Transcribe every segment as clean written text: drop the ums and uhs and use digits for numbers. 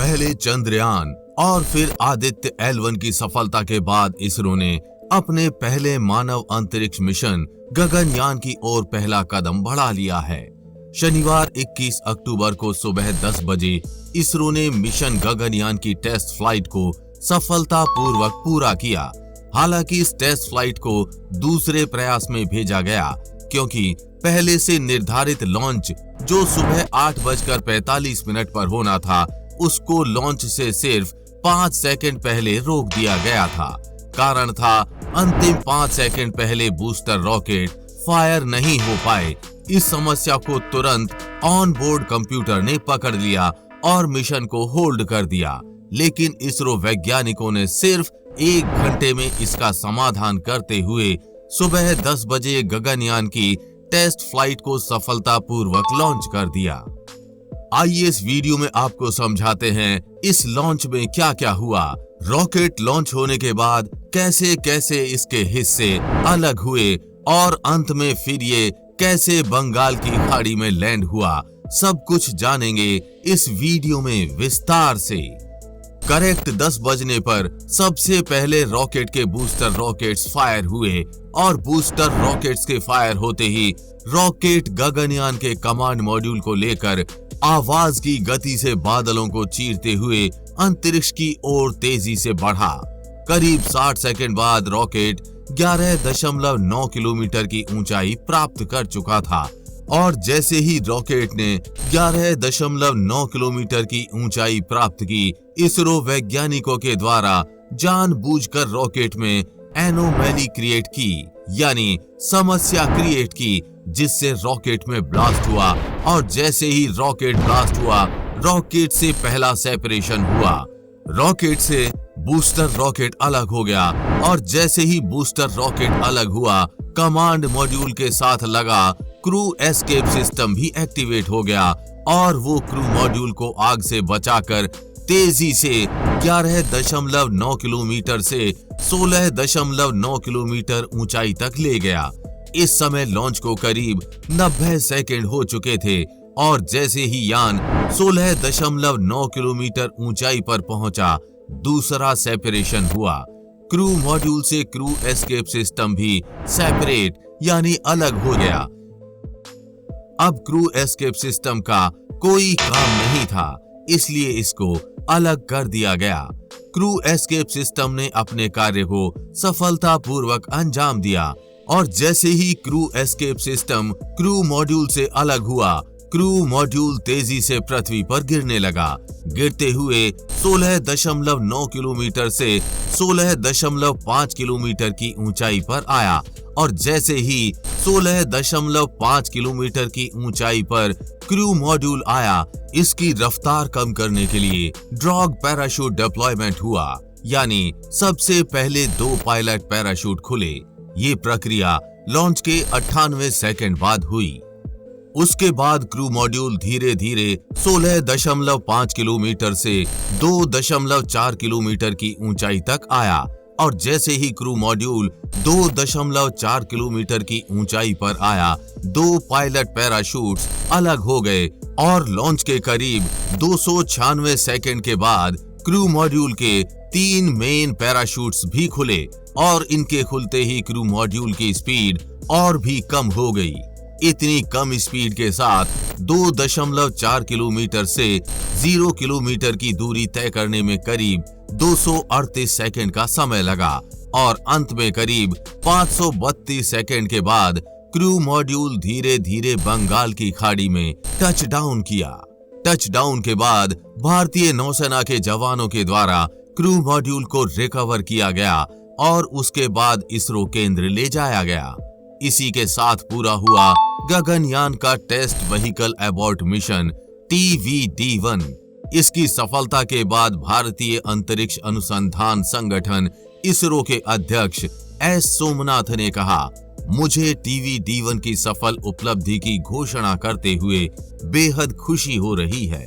पहले चंद्रयान और फिर आदित्य L1 की सफलता के बाद इसरो ने अपने पहले मानव अंतरिक्ष मिशन गगनयान की ओर पहला कदम बढ़ा लिया है। शनिवार 21 अक्टूबर को सुबह 10 बजे इसरो ने मिशन गगनयान की टेस्ट फ्लाइट को सफलतापूर्वक पूरा किया। हालांकि इस टेस्ट फ्लाइट को दूसरे प्रयास में भेजा गया क्योंकि पहले से निर्धारित लॉन्च जो सुबह 8:45 पर होना था उसको लॉन्च से सिर्फ 5 सेकंड पहले रोक दिया गया था। कारण था अंतिम 5 सेकंड पहले बूस्टर रॉकेट फायर नहीं हो पाए। इस समस्या को तुरंत ऑन बोर्ड कंप्यूटर ने पकड़ लिया और मिशन को होल्ड कर दिया, लेकिन इसरो वैज्ञानिकों ने सिर्फ 1 घंटे में इसका समाधान करते हुए सुबह 10 बजे गगनयान की टेस्ट फ्लाइट को सफलतापूर्वक लॉन्च कर दिया। आइए इस वीडियो में आपको समझाते हैं इस लॉन्च में क्या क्या हुआ। रॉकेट लॉन्च होने के बाद कैसे कैसे इसके हिस्से अलग हुए और अंत में फिर ये कैसे बंगाल की खाड़ी में लैंड हुआ, सब कुछ जानेंगे इस वीडियो में विस्तार से। करेक्ट 10 बजने पर सबसे पहले रॉकेट के बूस्टर रॉकेट्स फायर हुए और बूस्टर रॉकेट्स के फायर होते ही रॉकेट गगनयान के कमांड मॉड्यूल को लेकर आवाज की गति से बादलों को चीरते हुए अंतरिक्ष की ओर तेजी से बढ़ा। करीब 60 सेकंड बाद रॉकेट 11.9 किलोमीटर की ऊंचाई प्राप्त कर चुका था और जैसे ही रॉकेट ने 11.9 किलोमीटर की ऊंचाई प्राप्त की, इसरो वैज्ञानिकों के द्वारा जानबूझकर रॉकेट में एनोमैली क्रिएट की, यानी समस्या क्रिएट की, जिससे रॉकेट में ब्लास्ट हुआ और जैसे ही रॉकेट ब्लास्ट हुआ, रॉकेट से पहला सेपरेशन हुआ। रॉकेट से बूस्टर रॉकेट अलग हो गया और जैसे ही बूस्टर रॉकेट अलग हुआ, कमांड मॉड्यूल के साथ लगा क्रू एस्केप सिस्टम भी एक्टिवेट हो गया और वो क्रू मॉड्यूल को आग से बचाकर तेजी से 11.9 किलोमीटर से 16.9 किलोमीटर ऊंचाई तक ले गया। इस समय लॉन्च को करीब 90 सेकंड हो चुके थे और जैसे ही यान 16.9 किलोमीटर ऊंचाई पर पहुंचा, दूसरा सेपरेशन हुआ। क्रू मॉड्यूल से क्रू एस्केप सिस्टम भी सेपरेट यानी अलग हो गया। अब क्रू एस्केप सिस्टम का कोई काम नहीं था, इसलिए इसको अलग कर दिया गया। क्रू एस्केप सिस्टम ने अपने कार्य को सफलतापूर्वक अंजाम दिया और जैसे ही crew escape system crew module से अलग हुआ, क्रू मॉड्यूल तेजी से पृथ्वी पर गिरने लगा। गिरते हुए 16.9 किलोमीटर से 16.5 किलोमीटर की ऊंचाई पर आया और जैसे ही 16.5 किलोमीटर की ऊंचाई पर क्रू मॉड्यूल आया, इसकी रफ्तार कम करने के लिए ड्रॉग पैराशूट डिप्लॉयमेंट हुआ, यानी सबसे पहले 2 पायलट पैराशूट खुले। ये प्रक्रिया लॉन्च के 98 सेकंड बाद हुई। उसके बाद क्रू मॉड्यूल धीरे धीरे 16.5 किलोमीटर से 2.4 किलोमीटर की ऊंचाई तक आया और जैसे ही क्रू मॉड्यूल 2.4 किलोमीटर की ऊंचाई पर आया, 2 पायलट पैराशूट्स अलग हो गए और लॉन्च के करीब 296 सेकंड के बाद क्रू मॉड्यूल के 3 मेन पैराशूट्स भी खुले और इनके खुलते ही क्रू मॉड्यूल की स्पीड और भी कम हो गई। इतनी कम स्पीड के साथ 2.4 किलोमीटर से 0 किलोमीटर की दूरी तय करने में करीब 238 सेकंड का समय लगा और अंत में करीब 532 सेकंड के बाद क्रू मॉड्यूल धीरे धीरे बंगाल की खाड़ी में टच डाउन किया। टच डाउन के बाद भारतीय नौसेना के जवानों के द्वारा क्रू मॉड्यूल को रिकवर किया गया और उसके बाद इसरो केंद्र ले जाया गया। इसी के साथ पूरा हुआ गगनयान का test vehicle abort mission TVD-1। इसकी सफलता के बाद भारतीय अंतरिक्ष अनुसंधान संगठन इसरो के अध्यक्ष S सोमनाथ ने कहा, मुझे TVD-1 की सफल उपलब्धि की घोषणा करते हुए बेहद खुशी हो रही है।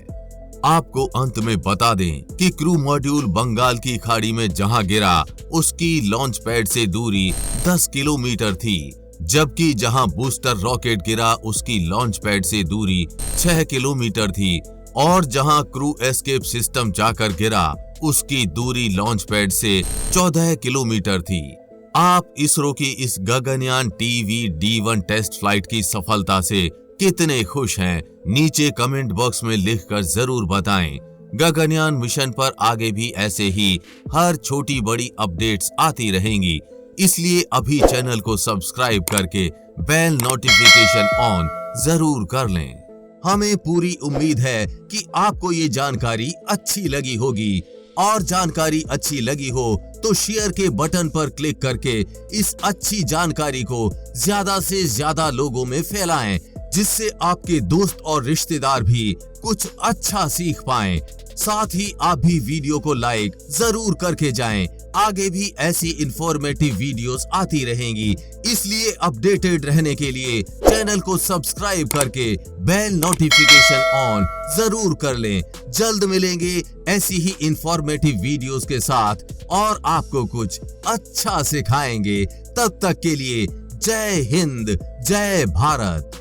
आपको अंत में बता दें कि क्रू मॉड्यूल बंगाल की खाड़ी में जहां गिरा, उसकी लॉन्च पैड से दूरी 10 किलोमीटर थी, जबकि जहां बूस्टर रॉकेट गिरा उसकी लॉन्च पैड से दूरी 6 किलोमीटर थी और जहां क्रू एस्केप सिस्टम जाकर गिरा उसकी दूरी लॉन्च पैड से 14 किलोमीटर थी। आप इसरो की इस गगनयान TVD-1 टेस्ट फ्लाइट की सफलता से कितने खुश हैं, नीचे कमेंट बॉक्स में लिखकर जरूर बताएं। गगनयान मिशन पर आगे भी ऐसे ही हर छोटी बड़ी अपडेट्स आती रहेंगी, इसलिए अभी चैनल को सब्सक्राइब करके बेल नोटिफिकेशन ऑन जरूर कर लें। हमें पूरी उम्मीद है कि आपको ये जानकारी अच्छी लगी होगी, और जानकारी अच्छी लगी हो तो शेयर के बटन पर क्लिक करके इस अच्छी जानकारी को ज्यादा से ज्यादा लोगों में फैलाएं, जिससे आपके दोस्त और रिश्तेदार भी कुछ अच्छा सीख पाएं। साथ ही आप भी वीडियो को लाइक जरूर करके जाएं। आगे भी ऐसी इंफॉर्मेटिव वीडियोस आती रहेंगी, इसलिए अपडेटेड रहने के लिए चैनल को सब्सक्राइब करके बेल नोटिफिकेशन ऑन जरूर कर लें। जल्द मिलेंगे ऐसी ही इंफॉर्मेटिव वीडियोस के साथ और आपको कुछ अच्छा सिखाएंगे। तब तक के लिए जय हिंद, जय भारत।